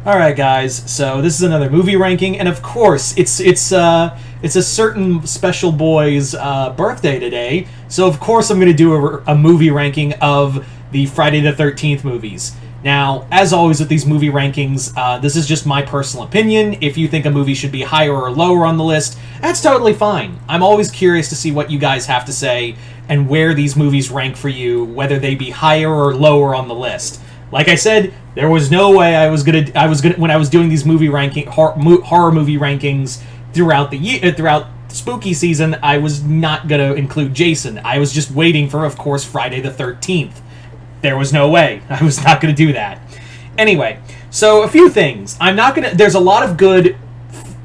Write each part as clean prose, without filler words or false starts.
All right, guys. So this is another movie ranking, and of course, it's a certain special boy's birthday today. So of course, I'm going to do a movie ranking of the Friday the 13th movies. Now, as always with these movie rankings, this is just my personal opinion. If you think a movie should be higher or lower on the list, that's totally fine. I'm always curious to see what you guys have to say and where these movies rank for you, whether they be higher or lower on the list. Like I said, there was no way I was gonna when I was doing these horror movie rankings throughout the year, throughout spooky season, I was not gonna include Jason. I was just waiting for, of course, Friday the 13th. There was no way. I was not gonna do that. Anyway, so a few things. There's a lot of good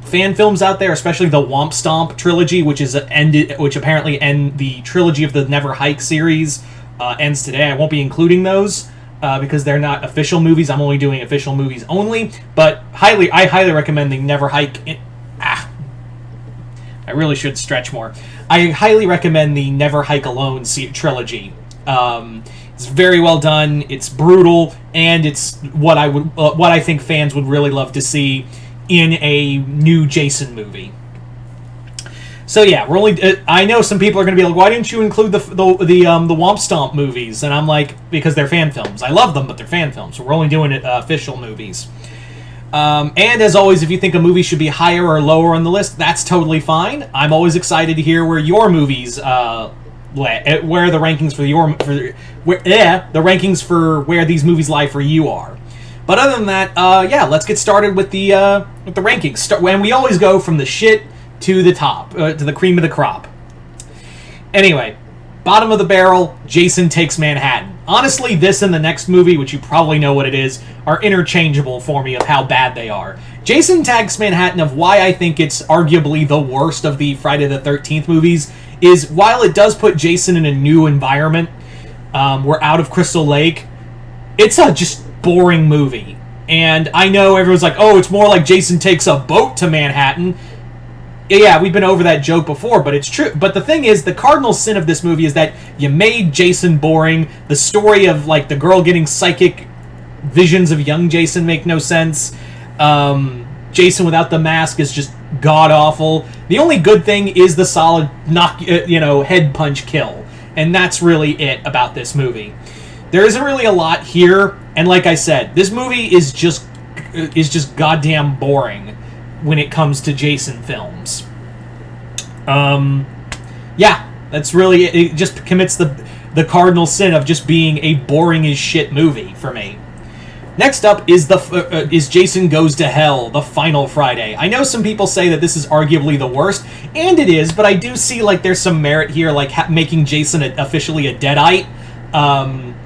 fan films out there, especially the Womp Stomp trilogy, which apparently end the trilogy of the Never Hike series ends today. I won't be including those. Because they're not official movies. I'm only doing official movies only. But I highly recommend the Never Hike... I really should stretch more. I highly recommend the Never Hike Alone trilogy. It's very well done. It's brutal, and it's what I think fans would really love to see in a new Jason movie. So yeah, we're only. I know some people are going to be like, "Why didn't you include the Womp Stomp movies?" And I'm like, because they're fan films. I love them, but they're fan films. So we're only doing official movies. And as always, if you think a movie should be higher or lower on the list, that's totally fine. I'm always excited to hear where your movies where the rankings the rankings for where these movies lie for you are. But other than that, yeah, let's get started with the rankings. When we always go from the shit to the top, to the cream of the crop. Anyway, bottom of the barrel, Jason Takes Manhattan. Honestly, this and the next movie, which you probably know what it is, are interchangeable for me of how bad they are. Jason Takes Manhattan, of why I think it's arguably the worst of the Friday the 13th movies, is while it does put Jason in a new environment, we're out of Crystal Lake, it's a just boring movie. And I know everyone's like, oh, it's more like Jason takes a boat to Manhattan. Yeah, we've been over that joke before, but it's true. But the thing is, the cardinal sin of this movie is that you made Jason boring. The story of, like, the girl getting psychic visions of young Jason make no sense. Jason without the mask is just god-awful. The only good thing is the solid head punch kill. And that's really it about this movie. There isn't really a lot here, and like I said, this movie is just goddamn boring when it comes to Jason films. Yeah, that's really it. It just commits the cardinal sin of just being a boring as shit movie for me. Next up is is Jason Goes to Hell, the final Friday. I know some people say that this is arguably the worst, and it is, but I do see like there's some merit here, like making Jason officially a deadite.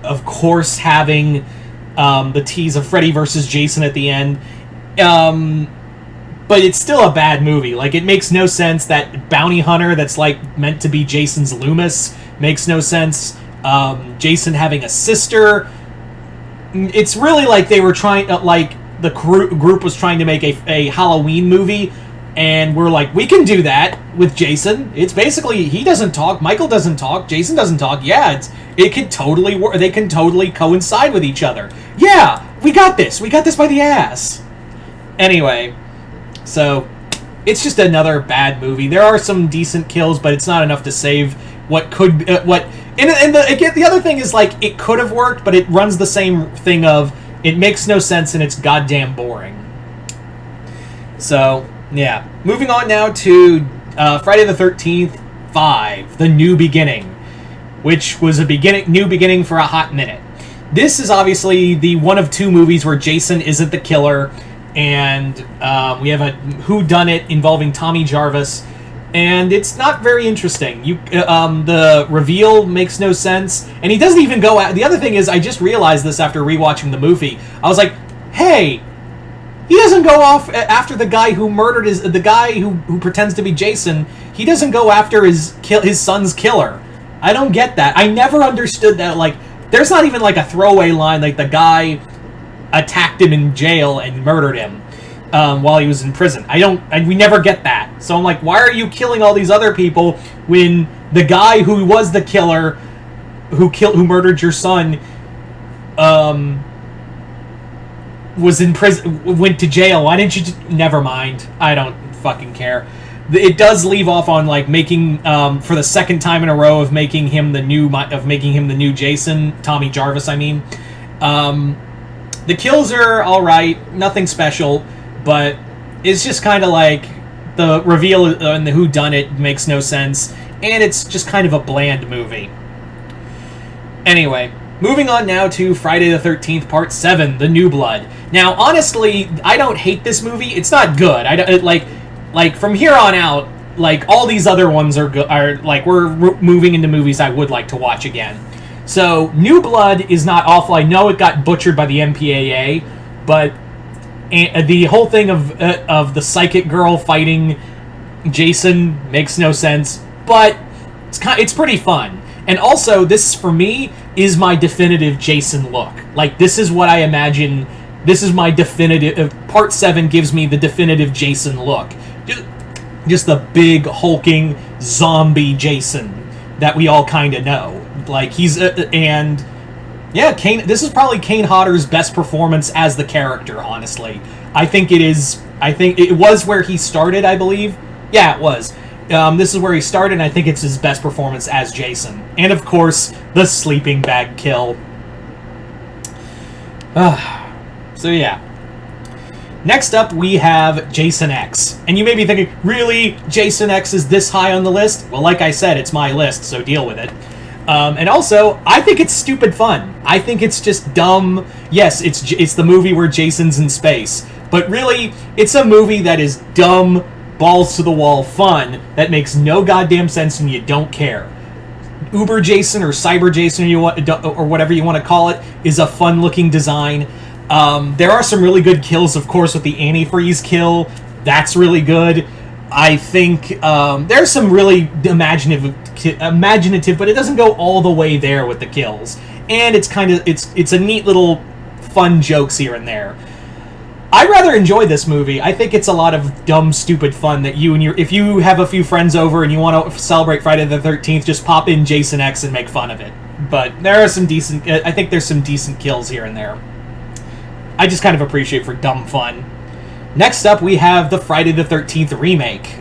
Of course, having the tease of Freddy versus Jason at the end. But it's still a bad movie. Like, it makes no sense. That bounty hunter that's, like, meant to be Jason's Loomis makes no sense. Jason having a sister. It's really like they were trying, the group was trying to make a Halloween movie, and we're like, we can do that with Jason. It's basically, he doesn't talk, Michael doesn't talk, Jason doesn't talk. Yeah, it can totally work. They can totally coincide with each other. Yeah, we got this. We got this by the ass. Anyway... So, it's just another bad movie. There are some decent kills, but it's not enough to save what could... the other thing is, like, it could have worked, but it runs the same thing of, it makes no sense and it's goddamn boring. So, yeah. Moving on now to Friday the 13th 5, The New Beginning, which was a new beginning for a hot minute. This is obviously the one of two movies where Jason isn't the killer, and we have a whodunit involving Tommy Jarvis, and it's not very interesting. The reveal makes no sense, and he doesn't even go out. The other thing is, I just realized this after rewatching the movie. I was like, hey, he doesn't go off after the guy who murdered the guy who pretends to be Jason. He doesn't go after his son's killer. I don't get that. I never understood that. Like, there's not even like a throwaway line like the guy attacked him in jail and murdered him while he was in prison. We never get that. So I'm like, why are you killing all these other people when the guy who was the killer who murdered your son was in prison, went to jail. Why didn't you? Never mind. I don't fucking care. It does leave off on like making for the second time in a row of making him the new Jason, Tommy Jarvis. I mean, the kills are all right, nothing special, but it's just kind of like the reveal and the whodunit makes no sense, and it's just kind of a bland movie. Anyway, moving on now to Friday the 13th, Part 7, The New Blood. Now, honestly, I don't hate this movie. It's not good. Like from here on out, like all these other ones are good. Are like we're moving into movies I would like to watch again. So, New Blood is not awful. I know it got butchered by the MPAA, but the whole thing of the psychic girl fighting Jason makes no sense. But it's pretty fun. And also, this, for me, is my definitive Jason look. Like, this is what I imagine. This is my definitive... Part 7 gives me the definitive Jason look. Just the big, hulking, zombie Jason that we all kind of know. Like, he's... and... Yeah, Kane... This is probably Kane Hodder's best performance as the character, honestly. I think it is... I think it was where he started, I believe. Yeah, it was. This is where he started, and I think it's his best performance as Jason. And, of course, the sleeping bag kill. So, yeah. Next up, we have Jason X. And you may be thinking, really? Jason X is this high on the list? Well, like I said, it's my list, so deal with it. And also, I think it's stupid fun. I think it's just dumb. Yes, it's the movie where Jason's in space. But really, it's a movie that is dumb, balls-to-the-wall fun that makes no goddamn sense and you don't care. Uber Jason or Cyber Jason or whatever you want to call it is a fun-looking design. There are some really good kills, of course, with the antifreeze kill. That's really good. I think there's some really imaginative, but it doesn't go all the way there with the kills. And it's kind of it's a neat little fun jokes here and there. I rather enjoy this movie. I think it's a lot of dumb, stupid fun that if you have a few friends over and you want to celebrate Friday the 13th, just pop in Jason X and make fun of it. But there are some decent... I think there's some decent kills here and there. I just kind of appreciate for dumb fun. Next up, we have the Friday the 13th remake.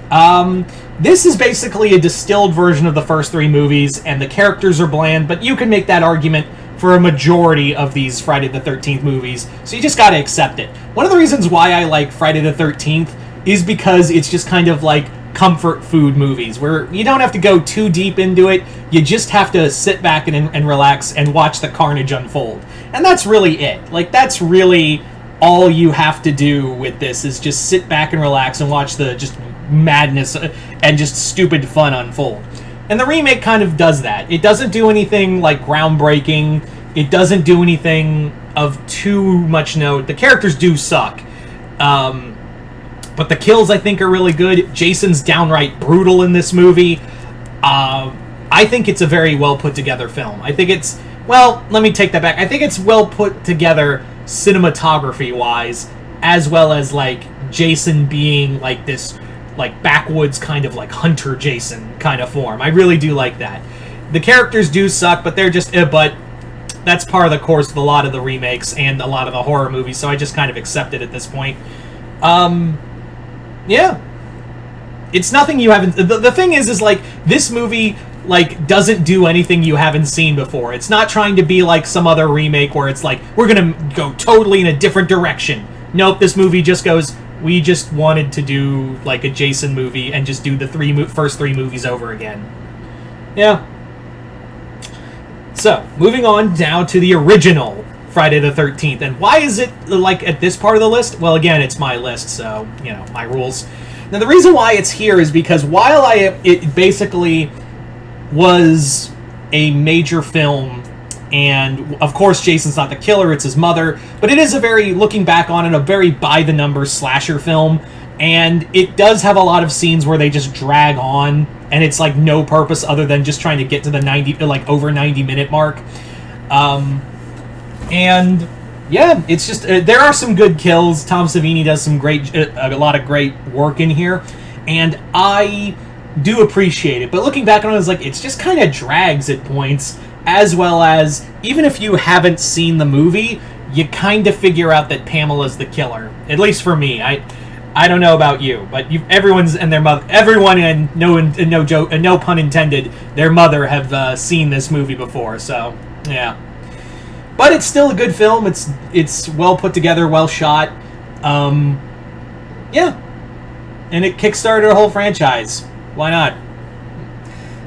This is basically a distilled version of the first three movies, and the characters are bland, but you can make that argument for a majority of these Friday the 13th movies, so you just gotta accept it. One of the reasons why I like Friday the 13th is because it's just kind of like comfort food movies, where you don't have to go too deep into it, you just have to sit back and relax and watch the carnage unfold. And that's really it. Like, that's really all you have to do with this, is just sit back and relax and watch the just madness and just stupid fun unfold. And the remake kind of does that. It doesn't do anything like groundbreaking. It doesn't do anything of too much note. The characters do suck. But the kills, I think, are really good. Jason's downright brutal in this movie. I think it's a very well put together film. I think it's... Well, let me take that back. I think it's well put together cinematography-wise, as well as, like, Jason being, like, this... like backwoods kind of like hunter Jason kind of form. I really do like that. The characters do suck, but they're just but that's part of the course of a lot of the remakes and a lot of the horror movies, so I just kind of accept it at this point. Yeah. It's nothing you haven't... The thing is like, this movie, like, doesn't do anything you haven't seen before. It's not trying to be like some other remake where it's like, we're gonna go totally in a different direction. Nope, this movie just goes... We just wanted to do, like, a Jason movie and just do the first three movies over again. Yeah. So, moving on now to the original Friday the 13th. And why is it, like, at this part of the list? Well, again, it's my list, so, you know, my rules. Now, the reason why it's here is because while it basically was a major film... And, of course, Jason's not the killer, it's his mother. But it is a very, looking back on it, a very by-the-numbers slasher film. And it does have a lot of scenes where they just drag on. And it's, like, no purpose other than just trying to get to the over 90-minute mark. And, yeah, it's just... there are some good kills. Tom Savini does some great... a lot of great work in here. And I do appreciate it. But looking back on it, it's like, it's just kind of drags at points... As well as, even if you haven't seen the movie, you kind of figure out that Pamela's the killer. At least for me. I don't know about you, but everyone's and their mother, everyone and no joke, no pun intended, their mother have seen this movie before. So yeah, but it's still a good film. It's well put together, well shot. Yeah, and it kickstarted a whole franchise. Why not?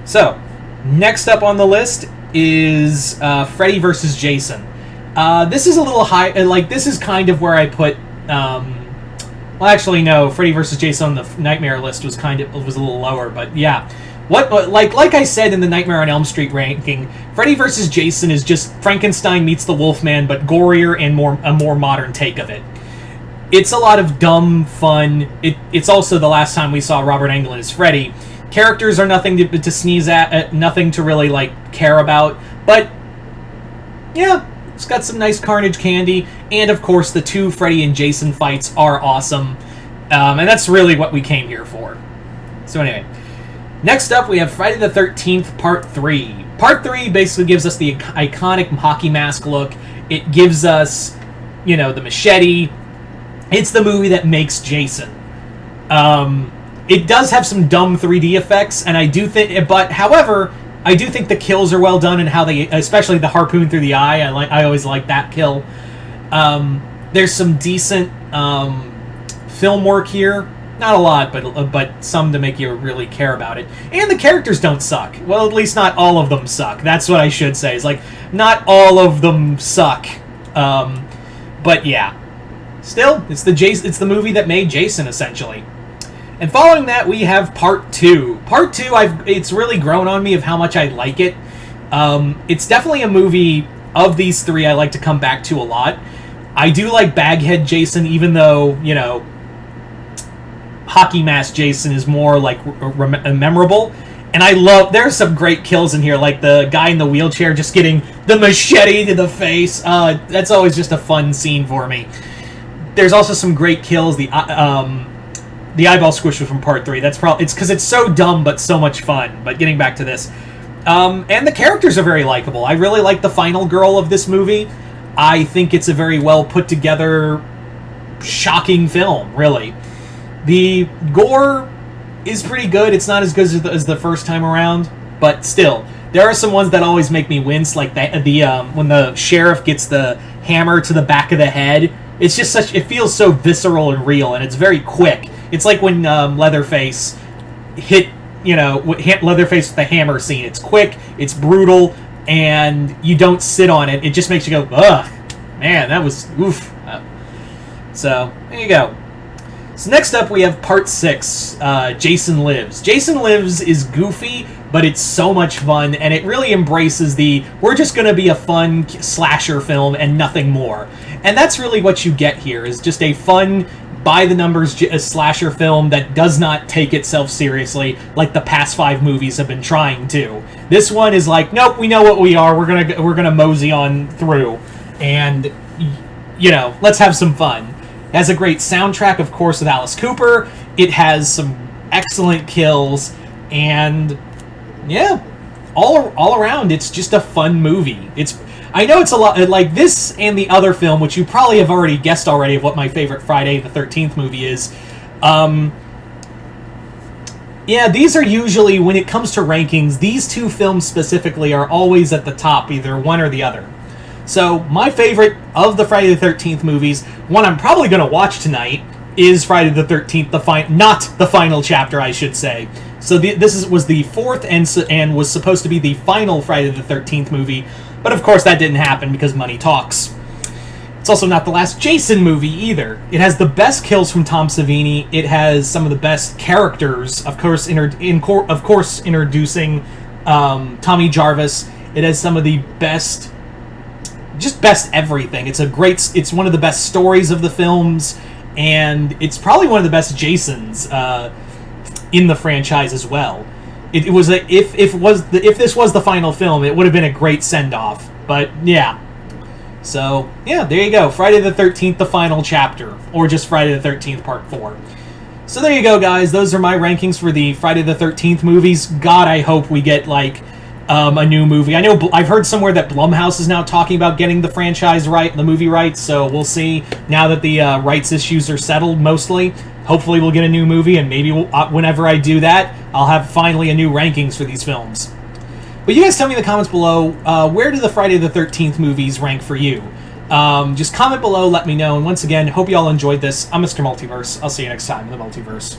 So next up on the list is Freddy versus Jason. This is a little high. Like, this is kind of where I put. Well, actually, no. Freddy vs. Jason on the Nightmare list was a little lower, but yeah. Like I said in the Nightmare on Elm Street ranking, Freddy vs. Jason is just Frankenstein meets the Wolfman, but gorier and a more modern take of it. It's a lot of dumb fun. It's also the last time we saw Robert Englund as Freddy. Characters are nothing to sneeze at, nothing to really care about, but yeah. It's got some nice carnage candy, and of course the two Freddy and Jason fights are awesome, and that's really what we came here for. So anyway, next up we have Friday the 13th Part 3. Part 3 basically gives us the iconic hockey mask look. It gives us, the machete. It's the movie that makes Jason. It does have some dumb 3D effects, and I do think, but however, I do think the kills are well done and how they, especially the harpoon through the eye. I always like that kill. There's some decent film work here. Not a lot, but some to make you really care about it. And the characters don't suck. Well, at least not all of them suck. That's what I should say. Is not all of them suck. But yeah, still, it's the movie that made Jason essentially. And following that, we have Part 2. Part 2, it's really grown on me of how much I like it. It's definitely a movie of these three I like to come back to a lot. I do like Baghead Jason, even though, Hockey Mask Jason is more, memorable. And there's some great kills in here, like the guy in the wheelchair just getting the machete to the face. That's always just a fun scene for me. There's also some great kills. The eyeball squisher from Part 3. It's because it's so dumb but so much fun. But getting back to this. And the characters are very likable. I really like the final girl of this movie. I think it's a very well put together, shocking film, really. The gore is pretty good. It's not as good as the first time around, but still. There are some ones that always make me wince, like when the sheriff gets the hammer to the back of the head. It's just it feels so visceral and real, and it's very quick. It's like when Leatherface hit Leatherface with the hammer scene. It's quick, it's brutal, and you don't sit on it. It just makes you go, ugh, man, that was oof. So there you go. So next up we have Part 6, Jason Lives. Jason Lives is goofy, but it's so much fun, and it really embraces we're just going to be a fun slasher film and nothing more. And that's really what you get here, is just a fun, by-the-numbers slasher film that does not take itself seriously like the past 5 movies have been trying to. This one is like, nope, we know what we are, we're gonna mosey on through, and, let's have some fun. It has a great soundtrack, of course, with Alice Cooper. It has some excellent kills, and yeah, all around, it's just a fun movie. I know it's a lot like this and the other film, which you probably have already guessed already of what my favorite Friday the 13th movie is. Yeah, these are usually, when it comes to rankings, these two films specifically are always at the top, either one or the other. So my favorite of the Friday the 13th movies, one I'm probably going to watch tonight, is Friday the 13th, not the final chapter, I should say. So this was the fourth and was supposed to be the final Friday the 13th movie, but of course that didn't happen because money talks. It's also not the last Jason movie either. It has the best kills from Tom Savini. It has some of the best characters, of course, introducing Tommy Jarvis. It has some of the best everything. It's one of the best stories of the films, and it's probably one of the best Jasons in the franchise as well. If this was the final film, it would have been a great send-off. But yeah. So, yeah, there you go. Friday the 13th, the final chapter. Or just Friday the 13th, part 4. So there you go, guys. Those are my rankings for the Friday the 13th movies. God, I hope we get, a new movie. I know I've heard somewhere that Blumhouse is now talking about getting the franchise right, the movie rights. So we'll see now that the rights issues are settled mostly. Hopefully, we'll get a new movie, and maybe whenever I do that, I'll have finally a new rankings for these films. But you guys tell me in the comments below, where do the Friday the 13th movies rank for you? Just comment below, let me know. And once again, hope you all enjoyed this. I'm Mr. Multiverse. I'll see you next time in the Multiverse.